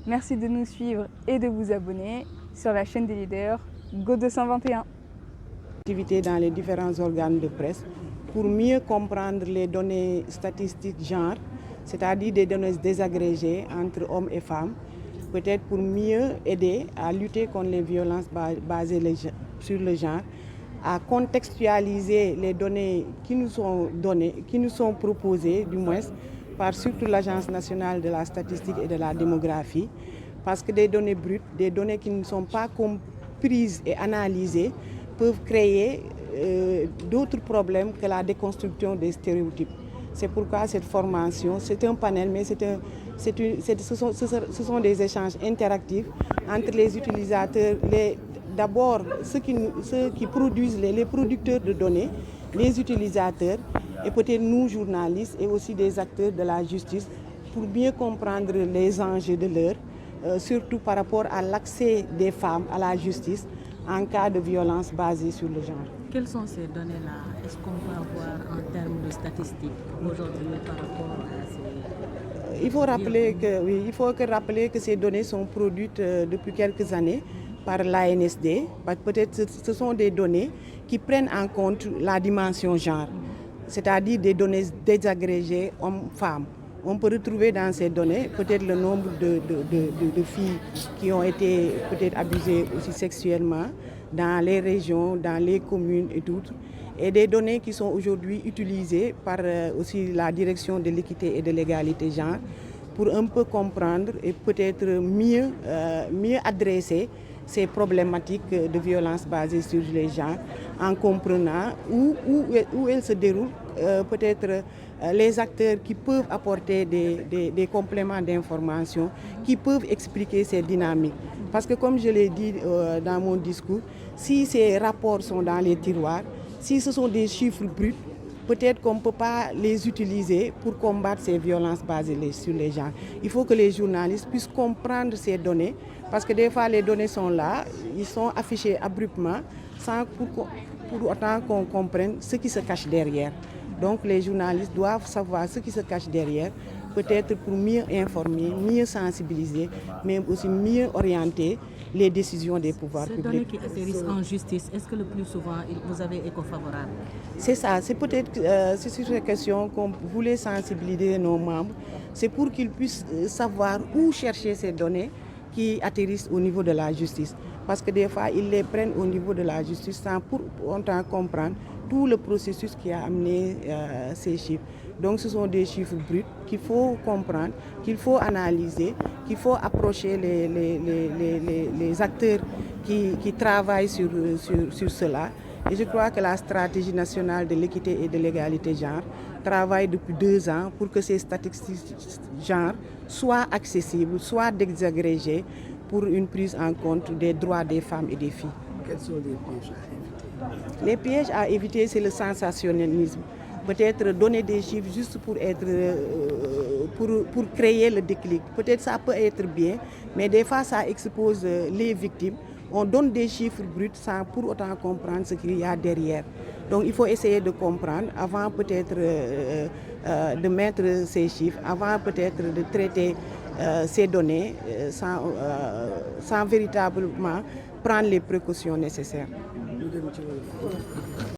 Merci de nous suivre et de vous abonner sur la chaîne des leaders Go 221. Activité dans les différents organes de presse pour mieux comprendre les données statistiques genre, c'est-à-dire des données désagrégées entre hommes et femmes, peut-être pour mieux aider à lutter contre les violences basées sur le genre, à contextualiser les données qui nous sont proposées, du moins, par surtout l'Agence nationale de la statistique et de la démographie, parce que des données brutes, des données qui ne sont pas comprises et analysées, peuvent créer d'autres problèmes que la déconstruction des stéréotypes. C'est pourquoi cette formation, c'est un panel, mais ce sont des échanges interactifs entre les utilisateurs, d'abord ceux qui produisent, les producteurs de données, les utilisateurs, et peut-être nous, journalistes, et aussi des acteurs de la justice, pour mieux comprendre les enjeux de l'heure, surtout par rapport à l'accès des femmes à la justice en cas de violence basée sur le genre. Quelles sont ces données-là? Est-ce qu'on peut avoir en termes de statistiques aujourd'hui par rapport à ces... Il faut rappeler que ces données sont produites depuis quelques années par l'ANSD. Peut-être ce sont des données qui prennent en compte la dimension genre, c'est-à-dire des données désagrégées hommes-femmes. On peut retrouver dans ces données peut-être le nombre de filles qui ont été peut-être abusées aussi sexuellement dans les régions, dans les communes et tout. Et des données qui sont aujourd'hui utilisées par aussi la direction de l'équité et de l'égalité genre pour un peu comprendre et peut-être mieux adresser ces problématiques de violence basées sur les genres en comprenant où elles se déroulent, peut-être les acteurs qui peuvent apporter des compléments d'information, qui peuvent expliquer ces dynamiques. Parce que comme je l'ai dit dans mon discours, si ces rapports sont dans les tiroirs, si ce sont des chiffres bruts, peut-être qu'on ne peut pas les utiliser pour combattre ces violences basées sur les genres. Il faut que les journalistes puissent comprendre ces données, parce que des fois les données sont là, ils sont affichés abruptement, sans pour autant qu'on comprenne ce qui se cache derrière. Donc les journalistes doivent savoir ce qui se cache derrière, peut-être pour mieux informer, mieux sensibiliser, mais aussi mieux orienter les décisions des pouvoirs publics. Ces données qui atterrissent en justice, est-ce que le plus souvent vous avez écho favorable? C'est ça, c'est peut-être c'est sur ces questions qu'on voulait sensibiliser nos membres. C'est pour qu'ils puissent savoir où chercher ces données qui atterrissent au niveau de la justice. Parce que des fois, ils les prennent au niveau de la justice sans pour autant comprendre tout le processus qui a amené ces chiffres. Donc ce sont des chiffres bruts qu'il faut comprendre, qu'il faut analyser, qu'il faut approcher les acteurs qui travaillent sur cela. Et je crois que la stratégie nationale de l'équité et de l'égalité genre travaille depuis 2 ans pour que ces statistiques genre soient accessibles, soient désagrégées pour une prise en compte des droits des femmes et des filles. Quels sont les pièges à éviter? Les pièges à éviter, c'est le sensationnalisme. Peut-être donner des chiffres juste pour créer le déclic. Peut-être ça peut être bien, mais des fois ça expose les victimes. On donne des chiffres bruts sans pour autant comprendre ce qu'il y a derrière. Donc il faut essayer de comprendre avant peut-être de mettre ces chiffres, avant peut-être de traiter ces données sans véritablement prendre les précautions nécessaires.